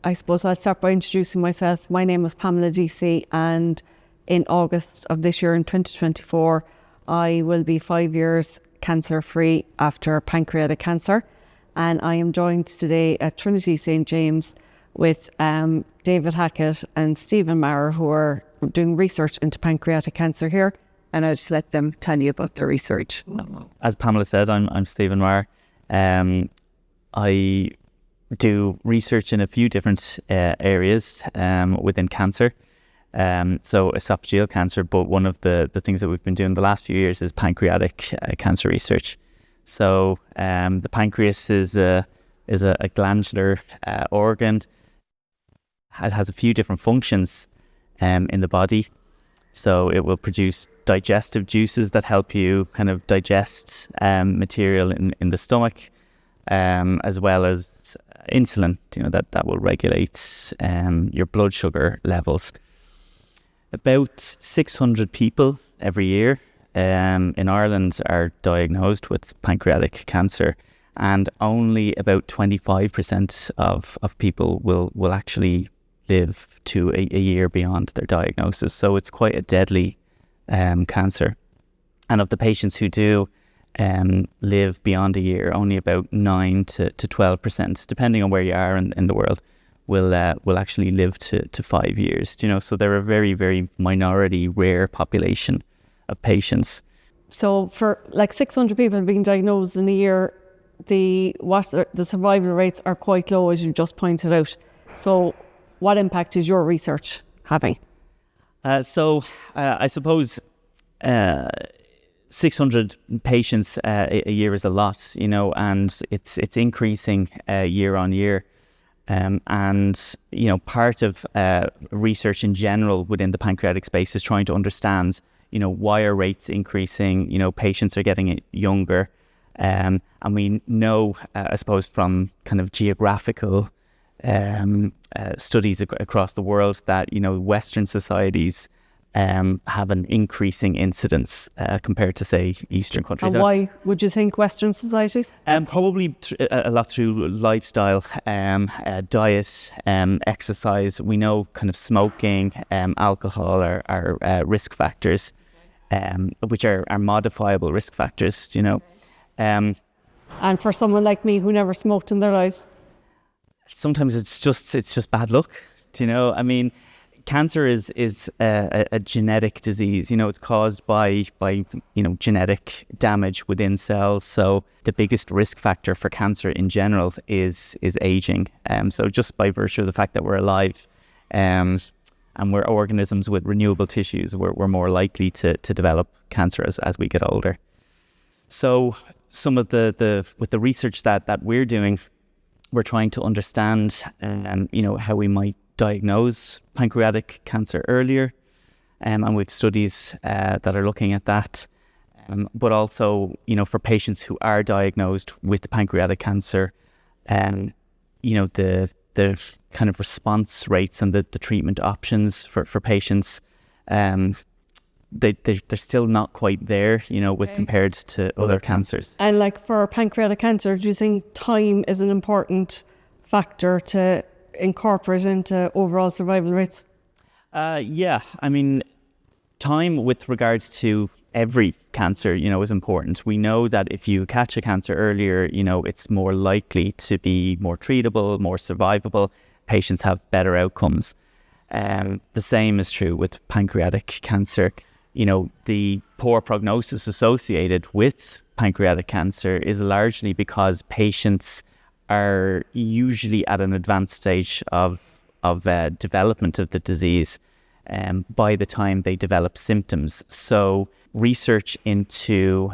I suppose I'll start by introducing myself. My name is Pamela Deasy, and in August of this year, in 2024, I will be 5 years cancer-free after pancreatic cancer. And I am joined today at Trinity St. James with David Hackett and Stephen Maher, who are doing research into pancreatic cancer here. And I'll just let them tell you about their research. As Pamela said, I'm Stephen Maher. I do research in a few different areas within cancer. So esophageal cancer, but one of the things that we've been doing the last few years is pancreatic cancer research. So the pancreas is a glandular organ. It has a few different functions in the body. So it will produce digestive juices that help you kind of digest material in the stomach, as well as insulin, that will regulate your blood sugar levels. About 600 people every year in Ireland are diagnosed with pancreatic cancer, and only about 25% of people will actually live to a year beyond their diagnosis. So it's quite a deadly cancer. And of the patients who do live beyond a year, only about 9 to 12%, depending on where you are in the world, will actually live to 5 years. So they're a very, very minority, rare population of patients. So for like 600 people being diagnosed in a year, the survival rates are quite low, as you just pointed out. So what impact is your research having? So I suppose 600 patients a year is a lot, and it's increasing year on year. And part of research in general within the pancreatic space is trying to understand, why are rates increasing? Patients are getting younger. And we know, I suppose, from kind of geographical studies across the world that Western societies have an increasing incidence compared to, say, Eastern countries. And why would you think Western societies? Probably a lot through lifestyle, diet, exercise. We know kind of smoking, alcohol are risk factors, which are modifiable risk factors. And for someone like me who never smoked in their lives, sometimes it's just bad luck. I mean, cancer is a genetic disease. It's caused by genetic damage within cells. So the biggest risk factor for cancer in general is aging. So just by virtue of the fact that we're alive, and we're organisms with renewable tissues, we're more likely to develop cancer as we get older. So some of with the research that we're doing, we're trying to understand, how we might diagnose pancreatic cancer earlier, and we've studies that are looking at that. But also, for patients who are diagnosed with pancreatic cancer, the kind of response rates and the treatment options for patients, they're still not quite there, with compared to other cancers. And like for pancreatic cancer, do you think time is an important factor to incorporate into overall survival rates? Yeah, I mean, time with regards to every cancer, is important. We know that if you catch a cancer earlier, it's more likely to be more treatable, more survivable. Patients have better outcomes. The same is true with pancreatic cancer. The poor prognosis associated with pancreatic cancer is largely because patients are usually at an advanced stage of development of the disease by the time they develop symptoms. So research into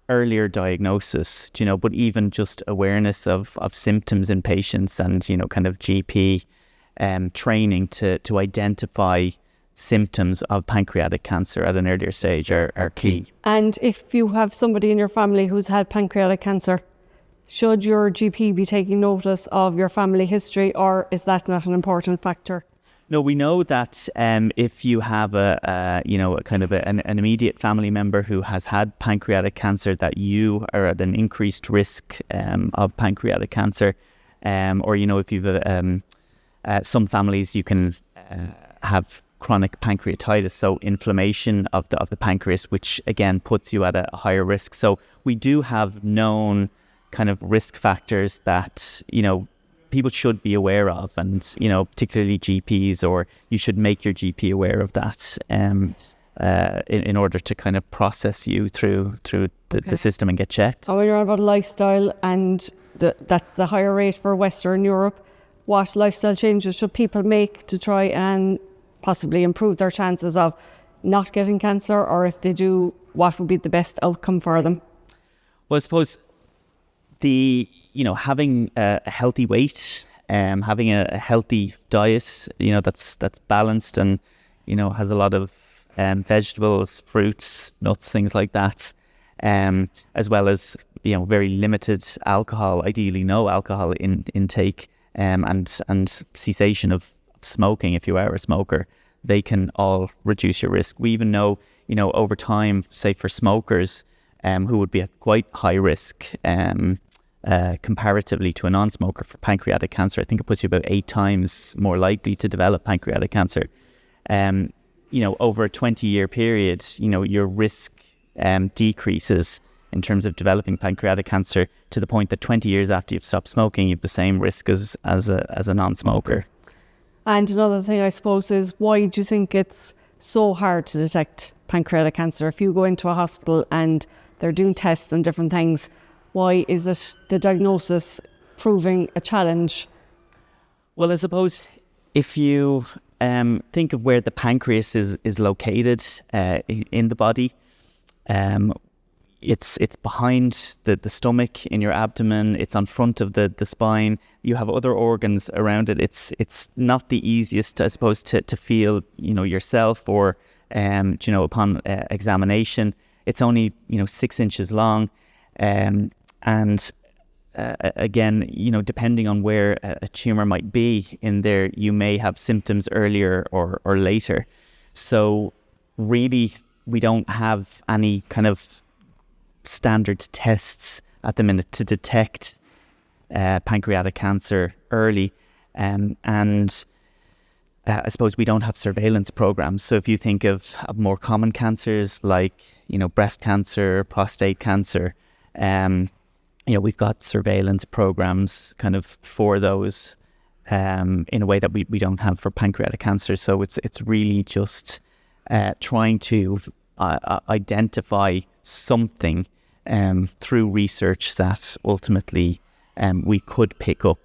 earlier diagnosis, but even just awareness of symptoms in patients and, kind of GP training to identify symptoms of pancreatic cancer at an earlier stage are key. And if you have somebody in your family who's had pancreatic cancer, should your GP be taking notice of your family history, or is that not an important factor? No, we know that if you have an immediate family member who has had pancreatic cancer, that you are at an increased risk of pancreatic cancer. or if you've some families, you can have chronic pancreatitis, so inflammation of the pancreas, which again puts you at a higher risk. So we do have known kind of risk factors that people should be aware of, and particularly GPs, or you should make your GP aware of that in order to kind of process you through the system and get checked. So when you're on about lifestyle, and that's the higher rate for Western Europe, what lifestyle changes should people make to try and possibly improve their chances of not getting cancer, or if they do, what would be the best outcome for them? Well, I suppose having a healthy weight, having a healthy diet, that's balanced and has a lot of vegetables, fruits, nuts, things like that, as well as very limited alcohol, ideally no alcohol intake, and cessation of smoking if you are a smoker. They can all reduce your risk. We even know over time, say for smokers who would be at quite high risk comparatively to a non-smoker for pancreatic cancer, I think it puts you about 8 times more likely to develop pancreatic cancer. Over a 20-year period, your risk decreases in terms of developing pancreatic cancer to the point that 20 years after you've stopped smoking, you have the same risk as a non-smoker. And another thing, I suppose, is why do you think it's so hard to detect pancreatic cancer? If you go into a hospital and they're doing tests and different things, why is it the diagnosis proving a challenge? Well, I suppose if you think of where the pancreas is located in the body, it's behind the stomach in your abdomen. It's on front of the spine. You have other organs around it. It's not the easiest, I suppose, to feel yourself, or upon examination. It's only 6 inches long, and again, depending on where a tumor might be in there, you may have symptoms earlier or later. So really, we don't have any kind of standard tests at the minute to detect pancreatic cancer early, and I suppose we don't have surveillance programs. So if you think of more common cancers like breast cancer, prostate cancer, we've got surveillance programs kind of for those in a way that we don't have for pancreatic cancer. So it's really just trying to identify something through research that ultimately we could pick up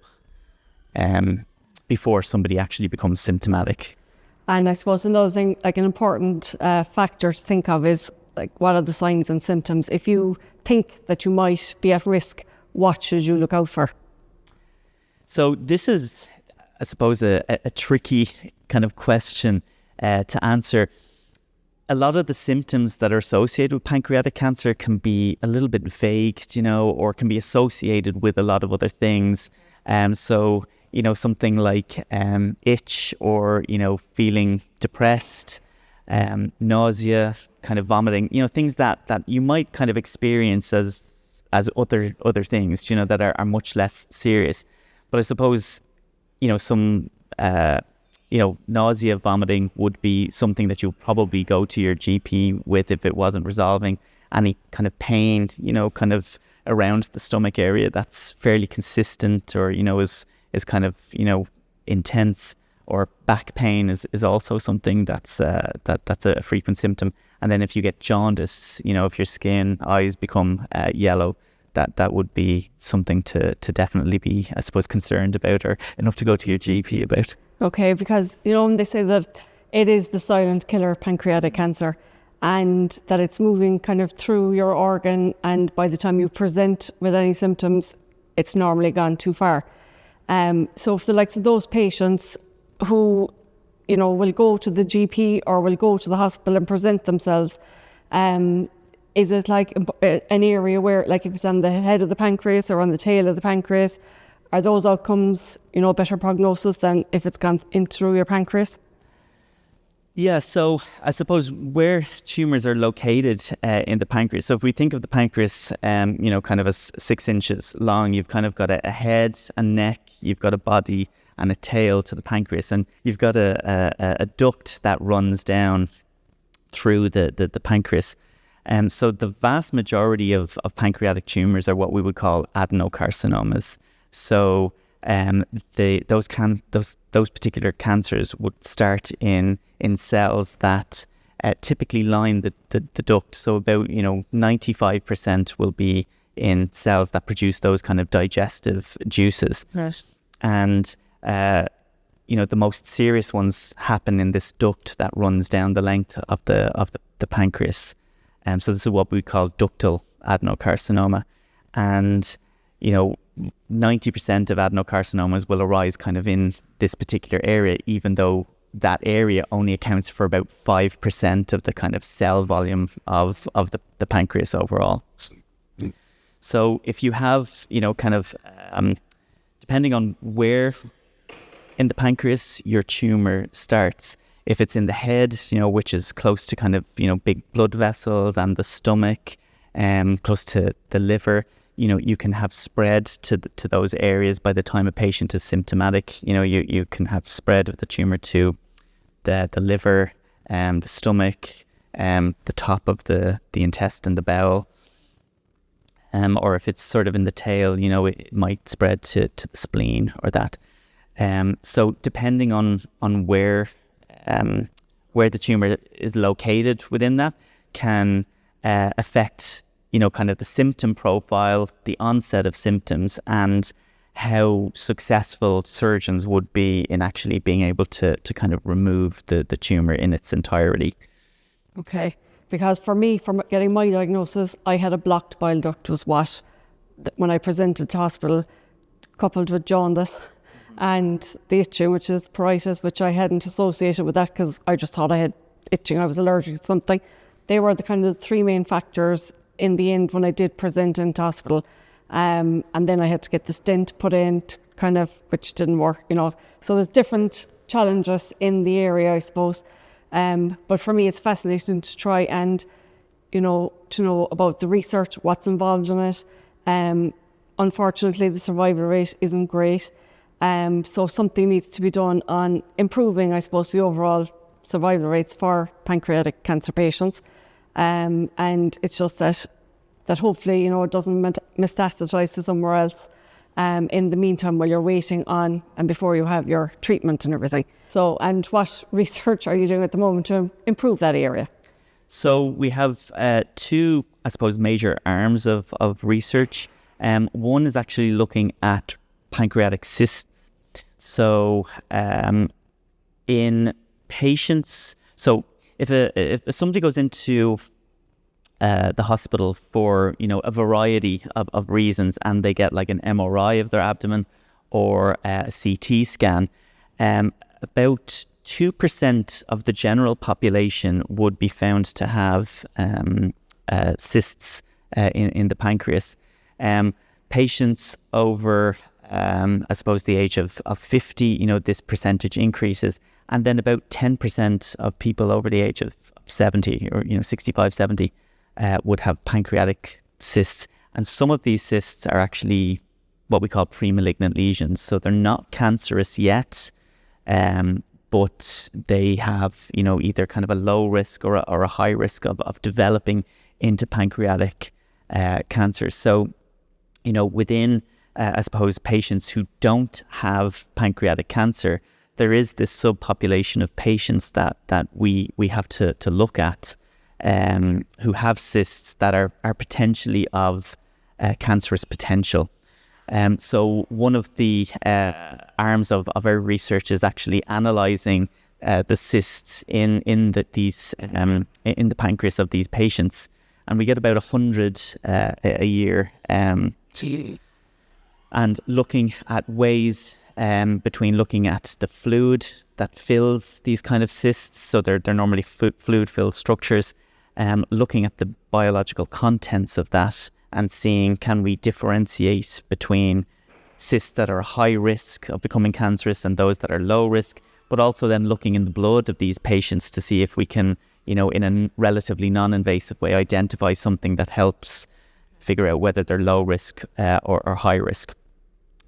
before somebody actually becomes symptomatic. And I suppose another thing, like an important factor to think of is like, what are the signs and symptoms? If you think that you might be at risk, what should you look out for? So this is, I suppose, a tricky kind of question to answer. A lot of the symptoms that are associated with pancreatic cancer can be a little bit vague, or can be associated with a lot of other things. So, something like itch, or, feeling depressed, nausea, kind of vomiting, things that you might kind of experience as other things, that are much less serious. But I suppose, some nausea, vomiting would be something that you'll probably go to your GP with if it wasn't resolving. Any kind of pain, kind of around the stomach area that's fairly consistent, or, is kind of, intense, or back pain is also something that's a frequent symptom. And then if you get jaundice, if your skin, eyes become yellow, that would be something to definitely be, I suppose, concerned about, or enough to go to your GP about. Okay, because, they say that it is the silent killer, pancreatic cancer, and that it's moving kind of through your organ, and by the time you present with any symptoms, it's normally gone too far. So for the likes of those patients who, will go to the GP or will go to the hospital and present themselves, is it like an area where, like if it's on the head of the pancreas or on the tail of the pancreas, are those outcomes, better prognosis than if it's gone in through your pancreas? Yeah, so I suppose where tumors are located in the pancreas. So if we think of the pancreas, kind of as 6 inches long, you've kind of got a head, a neck, you've got a body and a tail to the pancreas, and you've got a duct that runs down through the pancreas. So the vast majority of pancreatic tumors are what we would call adenocarcinomas. So those particular cancers would start in cells that typically line the duct. So about 95% will be in cells that produce those kind of digestive juices. Right. And the most serious ones happen in this duct that runs down the length of the pancreas. So this is what we call ductal adenocarcinoma, and 90% of adenocarcinomas will arise kind of in this particular area, even though that area only accounts for about 5% of the kind of cell volume of the pancreas overall. So if you have, depending on where in the pancreas your tumor starts, if it's in the head, which is close to kind of, big blood vessels, and the stomach, close to the liver, you can have spread to those areas by the time a patient is symptomatic. You can have spread of the tumor to the liver, the stomach, the top of the intestine, the bowel. Or if it's sort of in the tail, it might spread to the spleen or that. So depending on where the tumor is located within that can affect kind of the symptom profile, the onset of symptoms, and how successful surgeons would be in actually being able to kind of remove the tumor in its entirety. Okay, because for me, from getting my diagnosis, I had a blocked bile duct was what, when I presented to hospital, coupled with jaundice and the itching, which is pruritus, which I hadn't associated with that because I just thought I had itching, I was allergic to something. They were the kind of 3 main factors in the end when I did present into hospital. And then I had to get the stent put in, which didn't work, So there's different challenges in the area, I suppose. But for me, it's fascinating to try and, to know about the research, what's involved in it. Unfortunately, the survival rate isn't great. So something needs to be done on improving, I suppose, the overall survival rates for pancreatic cancer patients. And it's just that hopefully, it doesn't metastasize to somewhere else in the meantime while you're waiting on and before you have your treatment and everything. So, and what research are you doing at the moment to improve that area? So we have 2, I suppose, major arms of research. One is actually looking at pancreatic cysts. So in patients, so if somebody goes into the hospital for a variety of reasons, and they get like an MRI of their abdomen or a CT scan, about 2% of the general population would be found to have cysts in the pancreas. Patients over I suppose the age of 50, this percentage increases, and then about 10% of people over the age of 70 or 65, 70 would have pancreatic cysts. And some of these cysts are actually what we call pre-malignant lesions. So they're not cancerous yet, but they have, either kind of a low risk or a high risk of developing into pancreatic cancer. So, within, I suppose, patients who don't have pancreatic cancer, there is this subpopulation of patients that we have to look at, who have cysts that are potentially of cancerous potential. So one of the arms of our research is actually analysing the cysts in the pancreas of these patients, and we get about 100 a year. And looking at ways between looking at the fluid that fills these kind of cysts, so they're normally fluid-filled structures, looking at the biological contents of that and seeing, can we differentiate between cysts that are high risk of becoming cancerous and those that are low risk, but also then looking in the blood of these patients to see if we can, in a relatively non-invasive way, identify something that helps figure out whether they're low risk or high risk.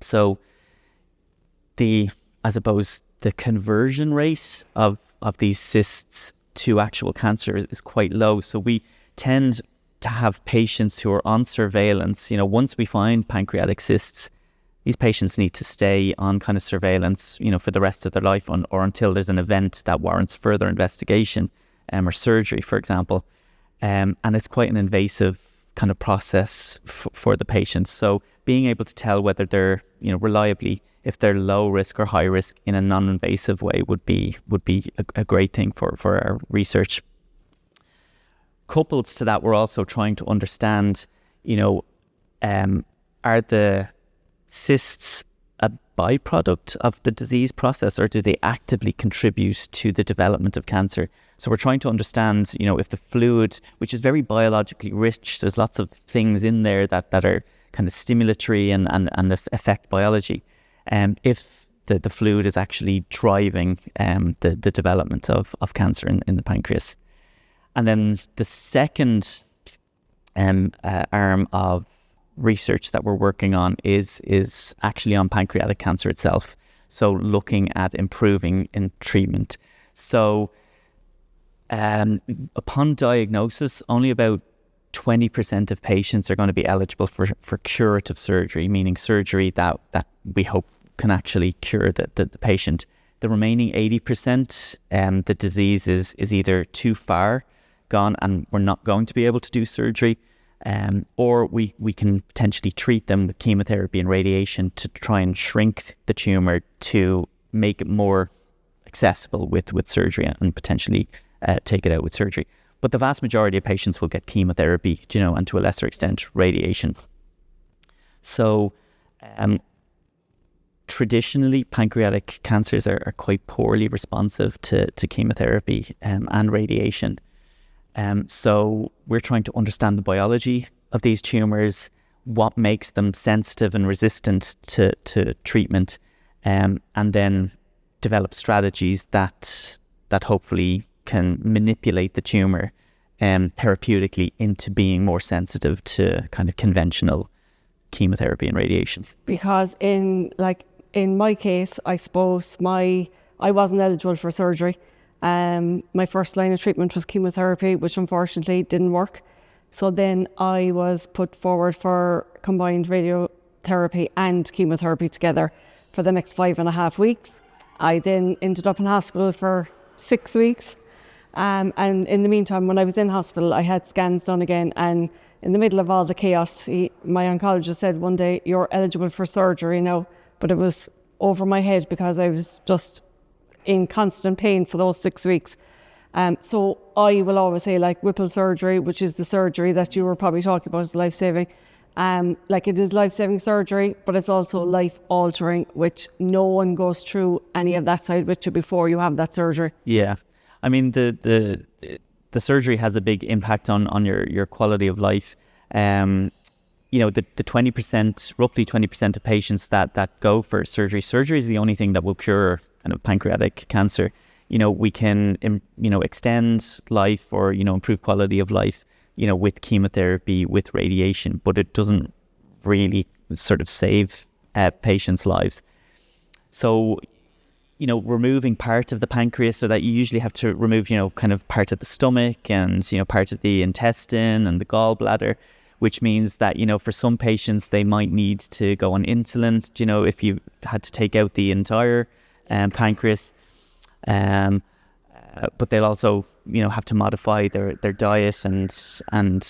So the conversion rate of these cysts to actual cancer is quite low. So we tend to have patients who are on surveillance. Once we find pancreatic cysts, these patients need to stay on kind of surveillance, for the rest of their life or until there's an event that warrants further investigation or surgery, for example. And it's quite an invasive kind of process for the patients. So being able to tell whether they're, reliably, if they're low risk or high risk in a non-invasive way would be a great thing for our research. Coupled to that, we're also trying to understand, are the cysts a byproduct of the disease process, or do they actively contribute to the development of cancer? So we're trying to understand, if the fluid, which is very biologically rich, there's lots of things in there that are kind of stimulatory and affect biology, if the fluid is actually driving the development of cancer in the pancreas. And then the second arm of research that we're working on is actually on pancreatic cancer itself. So looking at improving in treatment. So upon diagnosis, only about 20% of patients are going to be eligible for curative surgery, meaning surgery that we hope can actually cure the patient. The remaining 80%, the disease is either too far gone and we're not going to be able to do surgery, or we can potentially treat them with chemotherapy and radiation to try and shrink the tumour to make it more accessible with surgery and potentially take it out with surgery. But the vast majority of patients will get chemotherapy, and to a lesser extent radiation. So traditionally, pancreatic cancers are quite poorly responsive to chemotherapy and radiation. So we're trying to understand the biology of these tumours, what makes them sensitive and resistant to treatment, and then develop strategies that hopefully can manipulate the tumour therapeutically into being more sensitive to kind of conventional chemotherapy and radiation. Because in my case, I suppose I wasn't eligible for surgery. My first line of treatment was chemotherapy, which unfortunately didn't work. So then I was put forward for combined radiotherapy and chemotherapy together for the next 5.5 weeks. I then ended up in hospital for 6 weeks. And in the meantime, when I was in hospital, I had scans done again. And in the middle of all the chaos, my oncologist said one day, "You're eligible for surgery now." But it was over my head because I was just in constant pain for those 6 weeks. So I will always say, Whipple surgery, which is the surgery that you were probably talking about, is life-saving. It is life-saving surgery, but it's also life-altering, which no one goes through any of that side with you before you have that surgery. Yeah. I mean, the surgery has a big impact on your quality of life. The 20%, roughly 20% of patients that go for surgery is the only thing that will cure kind of pancreatic cancer. We can, extend life or, improve quality of life, with chemotherapy, with radiation, but it doesn't really sort of save patients' lives. So, removing part of the pancreas, so that you usually have to remove, kind of part of the stomach and, part of the intestine and the gallbladder, which means that, for some patients, they might need to go on insulin, if you had to take out the entire pancreas. But they'll also, have to modify their diet, and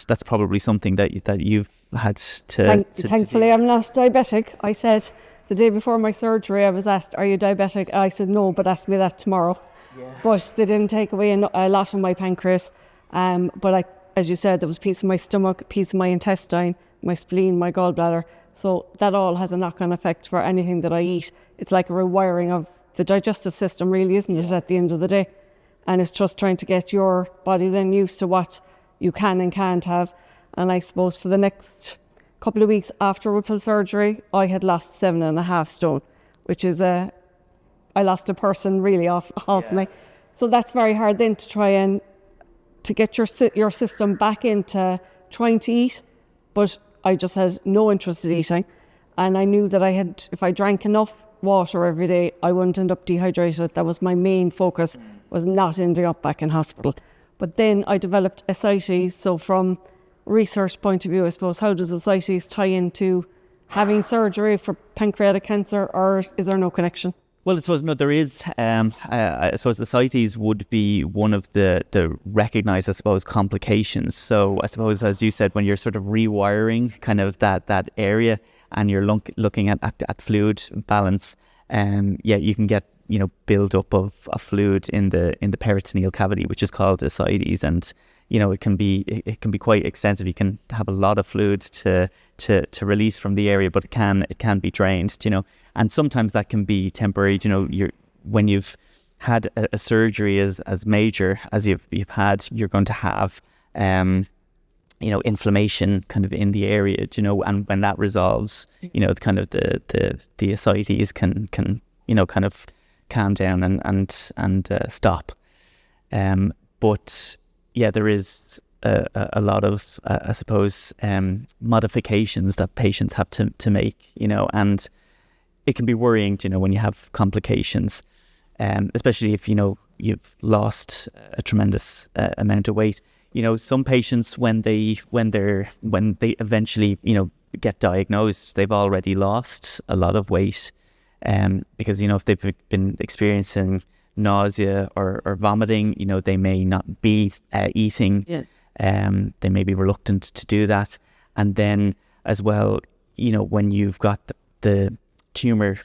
that's probably something that you've had to Thankfully, I'm not diabetic. I said the day before my surgery, I was asked, "Are you diabetic?" I said no, but ask me that tomorrow. Yeah. But they didn't take away a lot of my pancreas. But as you said, there was a piece of my stomach, a piece of my intestine, my spleen, my gallbladder. So that all has a knock-on effect for anything that I eat. It's like a rewiring of the digestive system, really, isn't it, at the end of the day? And it's just trying to get your body then used to what you can and can't have. And I suppose for the next couple of weeks after Whipple surgery, I had lost 7.5 stone, which is a I lost a person really off me. So that's very hard then to try and to get your system back into trying to eat. But I just had no interest in eating. And I knew that if I drank enough water every day, I wouldn't end up dehydrated. That was my main focus, was not ending up back in hospital. But then I developed ascites. So from research point of view, I suppose, how does ascites tie into having surgery for pancreatic cancer, or is there no connection? Well, I suppose no, there is. I suppose ascites would be one of the recognised, I suppose, complications. So I suppose, as you said, when you're sort of rewiring kind of that area and you're looking at fluid balance, you can get build up of fluid in the peritoneal cavity, which is called ascites, and it can be quite extensive. You can have a lot of fluid to release from the area, but it can be drained, and sometimes that can be temporary. When you've had a surgery as major as you've had, you're going to have inflammation kind of in the area, and when that resolves, kind of the ascites can kind of calm down and stop. But yeah, there is a lot of I suppose modifications that patients have to make, and it can be worrying, when you have complications, especially if you've lost a tremendous amount of weight. Some patients when they eventually get diagnosed, they've already lost a lot of weight, because if they've been experiencing nausea or vomiting, they may not be eating. They may be reluctant to do that, and then as well, when you've got the tumour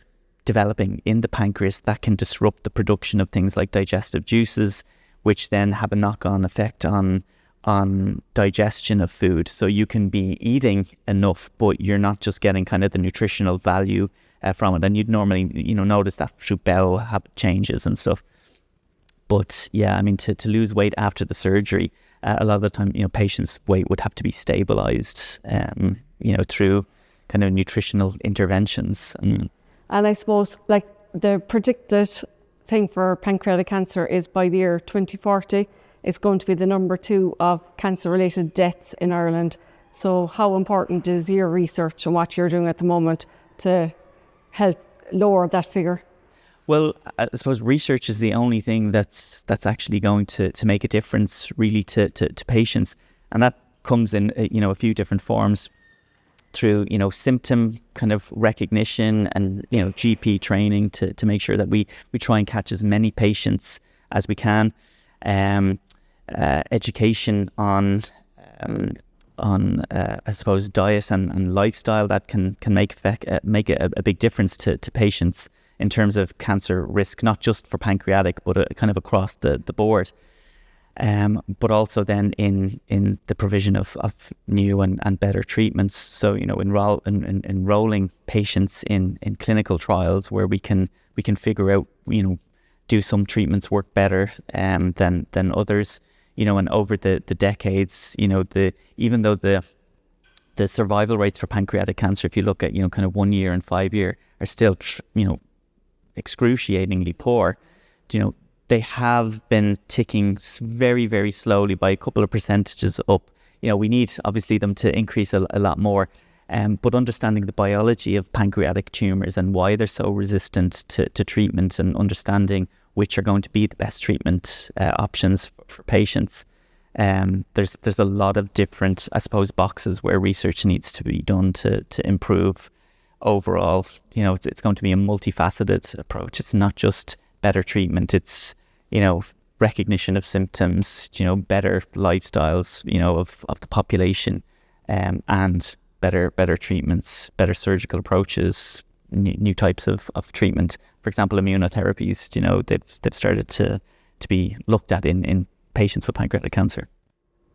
developing in the pancreas, that can disrupt the production of things like digestive juices, which then have a knock-on effect on digestion of food. So you can be eating enough, but you're not just getting kind of the nutritional value from it. And you'd normally, notice that through bowel habit changes and stuff. But yeah, I mean, to lose weight after the surgery, a lot of the time, patients' weight would have to be stabilized, through kind of nutritional interventions. And I suppose, like, the predicted thing for pancreatic cancer is by the year 2040, it's going to be the number 2 of cancer-related deaths in Ireland. So how important is your research and what you're doing at the moment to help lower that figure? Well, I suppose research is the only thing that's actually going to make a difference really to patients. And that comes in, a few different forms, through, symptom kind of recognition and, GP training to make sure that we try and catch as many patients as we can. Education on I suppose diet and lifestyle that can make a big difference to patients in terms of cancer risk, not just for pancreatic, but kind of across the board. But also then in the provision of new and better treatments. So, enrolling patients in clinical trials where we can figure out, do some treatments work better than others, and over the decades, even though the survival rates for pancreatic cancer, if you look at, kind of 1 year and 5 year, are still, excruciatingly poor, they have been ticking very, very slowly by a couple of percentages up. We need obviously them to increase a lot more, but understanding the biology of pancreatic tumours and why they're so resistant to treatment, and understanding which are going to be the best treatment options for patients. There's a lot of different, I suppose, boxes where research needs to be done to improve overall. It's going to be a multifaceted approach. It's not just better treatment, it's recognition of symptoms, better lifestyles of the population, and better treatments, better surgical approaches, new types of treatment. For example, immunotherapies, they've started to be looked at in patients with pancreatic cancer.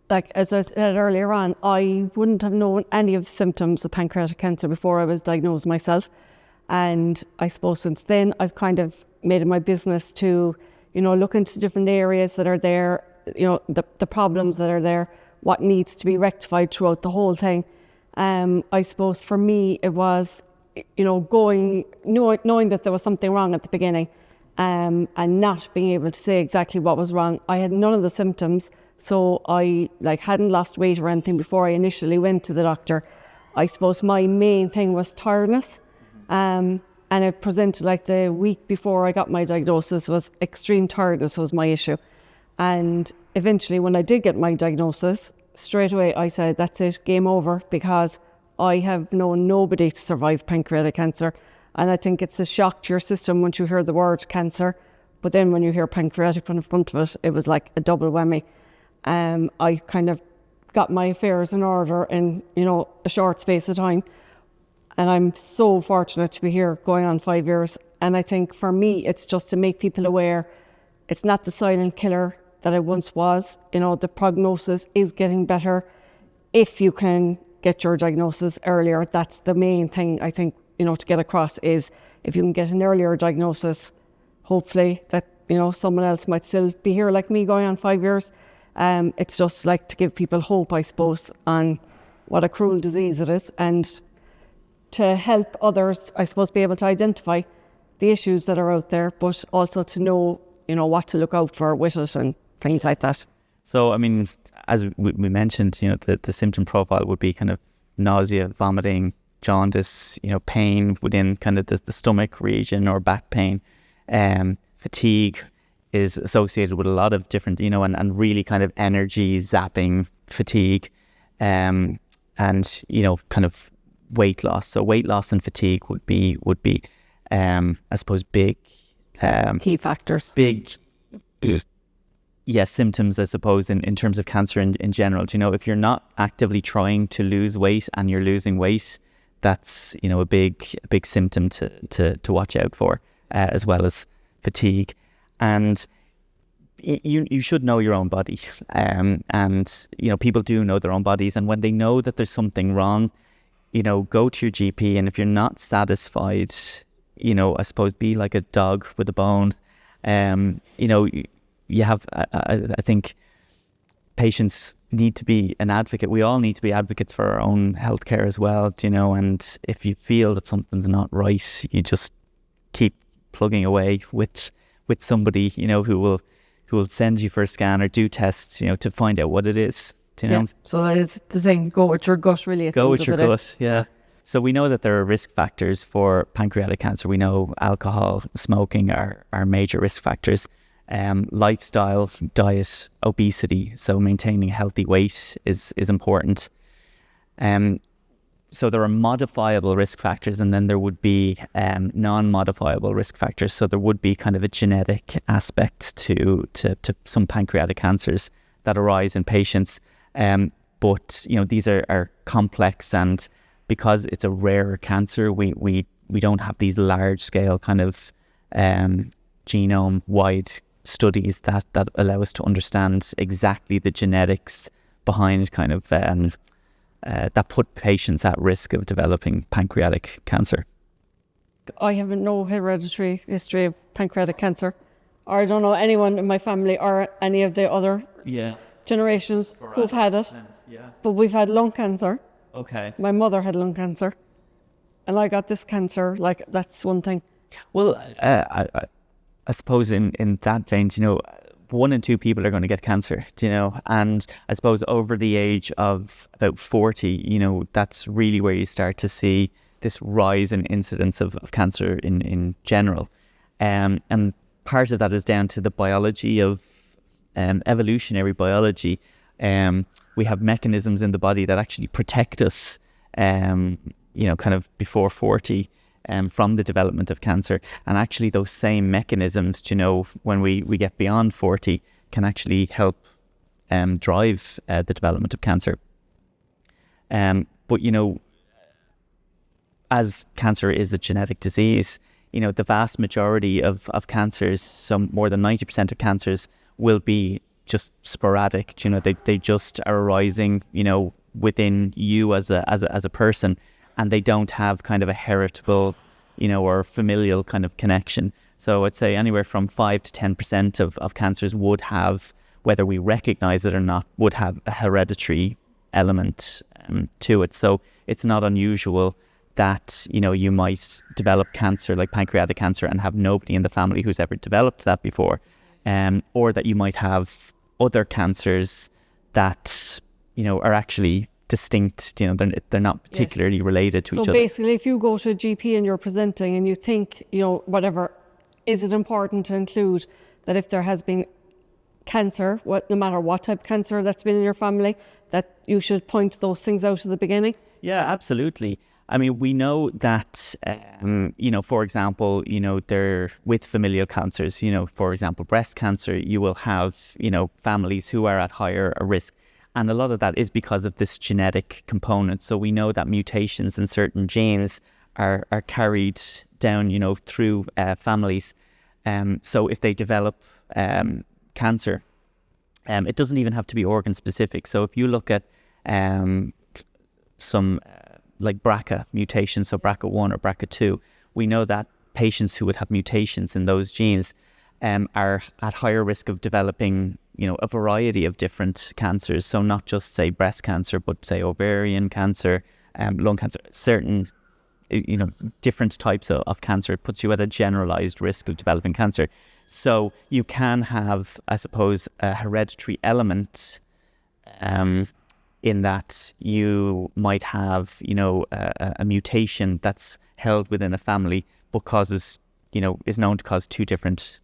Like, as I said earlier on, I wouldn't have known any of the symptoms of pancreatic cancer before I was diagnosed myself. And I suppose since then, I've kind of made it my business to, look into different areas that are there, the problems that are there, what needs to be rectified throughout the whole thing. I suppose for me, it was, knowing that there was something wrong at the beginning, and not being able to say exactly what was wrong. I had none of the symptoms, so I hadn't lost weight or anything before I initially went to the doctor. I suppose my main thing was tiredness, and it presented like the week before I got my diagnosis was extreme tiredness was my issue. And eventually when I did get my diagnosis, straight away I said, that's it, game over, because I have known nobody to survive pancreatic cancer. And I think it's a shock to your system once you hear the word cancer, but then when you hear pancreatic in front of it, it was like a double whammy. I kind of got my affairs in order in, a short space of time. And I'm so fortunate to be here going on 5 years. And I think for me, it's just to make people aware it's not the silent killer that it once was. The prognosis is getting better. If you can get your diagnosis earlier, that's the main thing I think, to get across is if you can get an earlier diagnosis, hopefully that, someone else might still be here like me going on 5 years. It's just like to give people hope, I suppose, on what a cruel disease it is, and to help others, I suppose, be able to identify the issues that are out there, but also to know, what to look out for with it and things like that. So, I mean, as we mentioned, the symptom profile would be kind of nausea, vomiting, jaundice, pain within kind of the stomach region or back pain. Fatigue is associated with a lot of different, and really kind of energy zapping fatigue, and, kind of weight loss. So weight loss and fatigue would be I suppose big key factors. Big symptoms, I suppose, in terms of cancer in general. If you're not actively trying to lose weight and you're losing weight, that's a big symptom to watch out for, as well as fatigue. And you should know your own body, and people do know their own bodies, and when they know that there's something wrong, go to your GP, and if you're not satisfied, I suppose be like a dog with a bone. You have, I think patients need to be an advocate. We all need to be advocates for our own healthcare as well, and if you feel that something's not right, you just keep plugging away with somebody, who will send you for a scan or do tests, to find out what it is. Yeah. So that is the thing, go with your gut really. Go with your gut, yeah. So we know that there are risk factors for pancreatic cancer. We know alcohol, smoking are major risk factors. Lifestyle, diet, obesity, so maintaining a healthy weight is important. So there are modifiable risk factors, and then there would be non-modifiable risk factors. So there would be kind of a genetic aspect to some pancreatic cancers that arise in patients. But these are complex, and because it's a rarer cancer, we don't have these large scale kind of genome wide studies that allow us to understand exactly the genetics behind kind of that put patients at risk of developing pancreatic cancer. I have no hereditary history of pancreatic cancer, or I don't know anyone in my family or any of the other generations who've had it. But we've had lung cancer. Okay. My mother had lung cancer, and I got this cancer. Like, that's one thing. Well, I suppose in that vein, 1 in 2 people are going to get cancer, and I suppose over the age of about 40, that's really where you start to see this rise in incidence of cancer in general. And part of that is down to the biology of evolutionary biology. We have mechanisms in the body that actually protect us, kind of before 40, from the development of cancer. And actually those same mechanisms, when we get beyond 40, can actually help drive the development of cancer. But, as cancer is a genetic disease, the vast majority of cancers, some more than 90% of cancers, will be just sporadic. They just are arising, within you as a person, and they don't have kind of a heritable, or familial kind of connection. So I'd say anywhere from 5 to 10% of cancers would have, whether we recognize it or not, would have a hereditary element to it. So it's not unusual that, you might develop cancer like pancreatic cancer and have nobody in the family who's ever developed that before, or that you might have other cancers that, are actually distinct, they're not particularly related to each other. So basically, if you go to a GP and you're presenting and you think, whatever, is it important to include that if there has been cancer, no matter what type of cancer that's been in your family, that you should point those things out at the beginning? Yeah, absolutely. I mean, we know that, for example, there with familial cancers, for example, breast cancer, you will have, families who are at higher risk. And a lot of that is because of this genetic component. So we know that mutations in certain genes are carried down, through families. So if they develop cancer, it doesn't even have to be organ specific. So if you look at some like BRCA mutations, so BRCA1 or BRCA2, we know that patients who would have mutations in those genes are at higher risk of developing, a variety of different cancers. So not just say breast cancer, but say ovarian cancer, lung cancer, certain, different types of cancer. It puts you at a generalized risk of developing cancer. So you can have, I suppose, a hereditary element in that you might have, a mutation that's held within a family but causes, is known to cause two different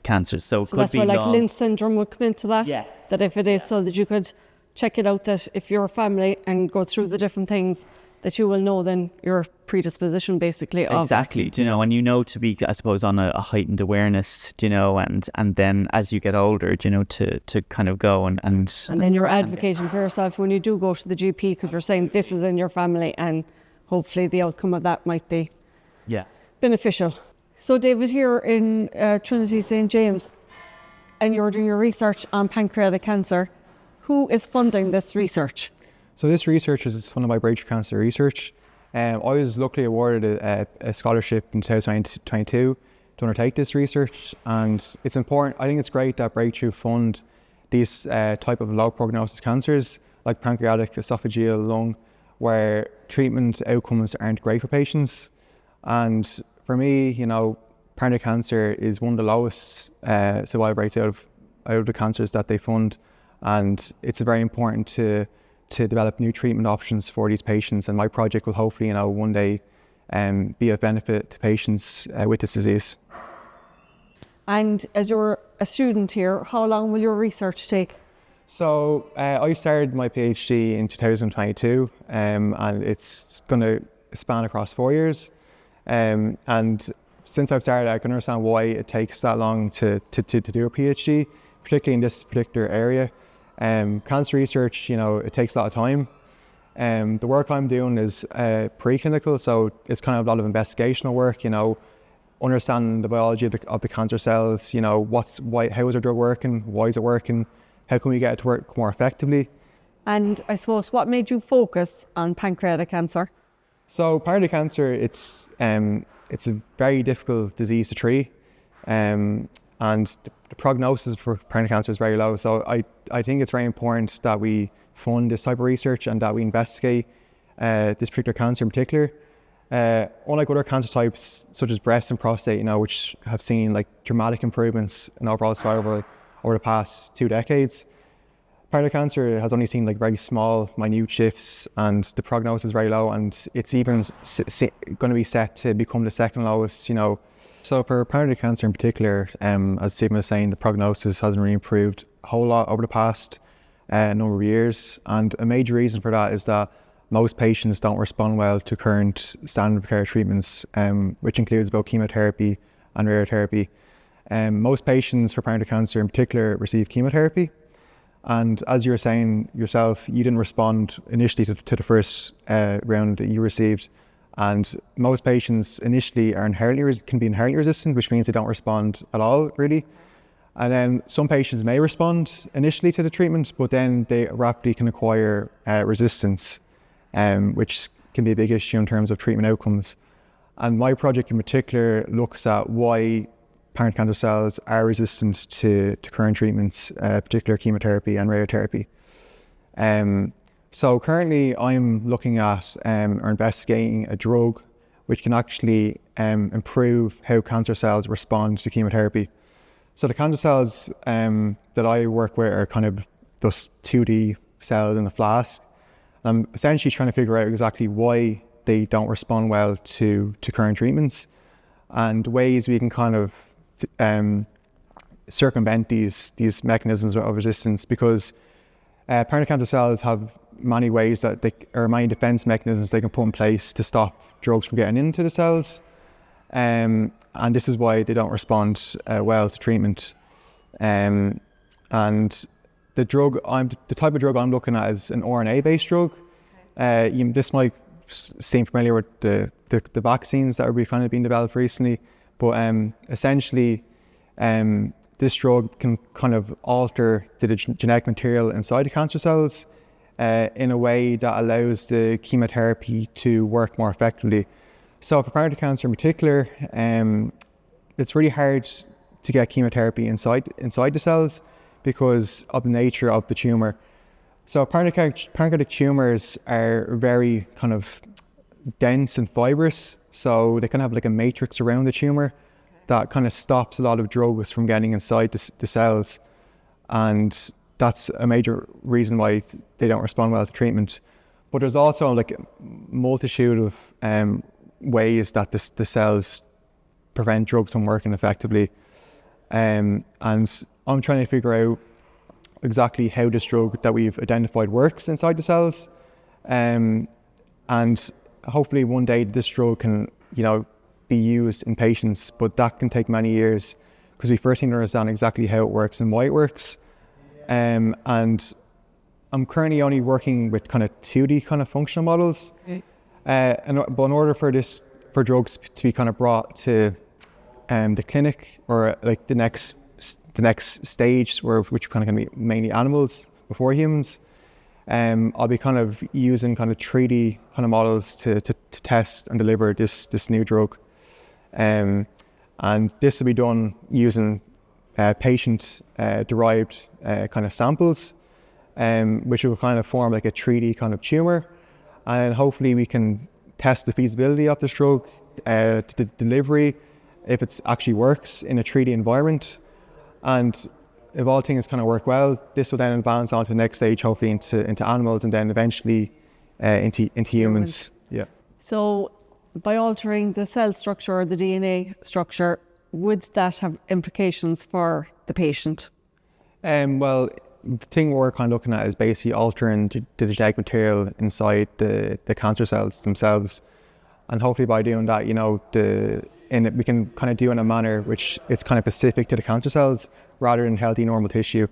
cancers. So it could that's be where like long... Lynch syndrome would come into that? Yes. That if it is, so that you could check it out, that if you're a family and go through the different things, that you will know then your predisposition basically of... Exactly, and to be, I suppose, on a heightened awareness, and then as you get older, to kind of go and then you're advocating for yourself when you do go to the GP, because you're saying this is in your family, and hopefully the outcome of that might be beneficial. So David, here in Trinity St. James, and you're doing your research on pancreatic cancer, who is funding this research? So this research is funded by Breakthrough Cancer Research. I was luckily awarded a scholarship in 2022 to undertake this research, and it's important. I think it's great that Breakthrough fund these type of low prognosis cancers like pancreatic, esophageal, lung, where treatment outcomes aren't great for patients. And for me, pancreatic cancer is one of the lowest survival rates out of the cancers that they fund, and it's very important to develop new treatment options for these patients. And my project will hopefully, one day be of benefit to patients with this disease. And as you're a student here, how long will your research take? So I started my PhD in 2022, and it's going to span across 4 years. And since I've started, I can understand why it takes that long to do a PhD, particularly in this particular area. Cancer research, it takes a lot of time. The work I'm doing is preclinical, so it's kind of a lot of investigational work, understanding the biology of the cancer cells, how is our drug working, why is it working, how can we get it to work more effectively. And I suppose, what made you focus on pancreatic cancer? So pancreatic cancer, it's a very difficult disease to treat, and the prognosis for pancreatic cancer is very low. So I think it's very important that we fund this type of research and that we investigate this particular cancer in particular. Unlike other cancer types such as breast and prostate, which have seen like dramatic improvements in overall survival over the past 2 decades, pancreatic cancer has only seen like very small, minute shifts, and the prognosis is very low, and it's even going to be set to become the second lowest. So for pancreatic cancer in particular, as Stephen was saying, the prognosis hasn't really improved a whole lot over the past number of years, and a major reason for that is that most patients don't respond well to current standard of care treatments, which includes both chemotherapy and radiotherapy. Most patients for pancreatic cancer in particular receive chemotherapy, and as you were saying yourself, you didn't respond initially to the first round that you received. And most patients initially can be inherently resistant, which means they don't respond at all, really. And then some patients may respond initially to the treatment, but then they rapidly can acquire resistance, which can be a big issue in terms of treatment outcomes. And my project in particular looks at why pancreatic cancer cells are resistant to current treatments, particularly chemotherapy and radiotherapy. So currently I'm looking at or investigating a drug which can actually improve how cancer cells respond to chemotherapy. So the cancer cells that I work with are kind of those 2D cells in the flask. I'm essentially trying to figure out exactly why they don't respond well to current treatments, and ways we can kind of circumvent these mechanisms of resistance, because pancreatic cancer cells have many ways that many defense mechanisms they can put in place to stop drugs from getting into the cells, and this is why they don't respond well to treatment. And the type of drug I'm looking at is an RNA-based drug. This might seem familiar with the vaccines that are kind of being developed recently, but essentially this drug can kind of alter the genetic material inside the cancer cells in a way that allows the chemotherapy to work more effectively. So for pancreatic cancer in particular, it's really hard to get chemotherapy inside the cells because of the nature of the tumour. So pancreatic tumours are very kind of dense and fibrous, so they kind of have like a matrix around the tumour that kind of stops a lot of drugs from getting inside the cells, and that's a major reason why they don't respond well to treatment. But there's also like a multitude of ways that the cells prevent drugs from working effectively, and I'm trying to figure out exactly how this drug that we've identified works inside the cells, and hopefully one day this drug can be used in patients, but that can take many years because we first need to understand exactly how it works and why it works. And I'm currently only working with kind of 2D kind of functional models. Okay. But in order for drugs to be kind of brought to the clinic, or like the next stage, which kind of going to be mainly animals before humans, I'll be kind of using kind of 3D kind of models to test and deliver this new drug. And this will be done using patient derived kind of samples, which will kind of form like a 3D kind of tumour, and hopefully we can test the feasibility of this drug, the delivery, if it actually works in a 3D environment. And if all things kind of work well, this will then advance on to the next stage, hopefully into animals, and then eventually into humans. Yeah. So by altering the cell structure or the DNA structure, would that have implications for the patient? Well, the thing we're kind of looking at is basically altering the genetic material inside the cancer cells themselves, and hopefully by doing that, we can kind of do it in a manner which it's kind of specific to the cancer cells rather than healthy normal tissue.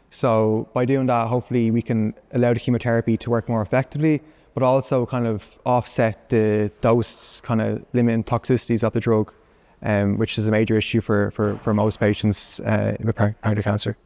So by doing that, hopefully we can allow the chemotherapy to work more effectively, but also kind of offset the dose kind of limiting toxicities of the drug, which is a major issue for most patients with pancreatic cancer.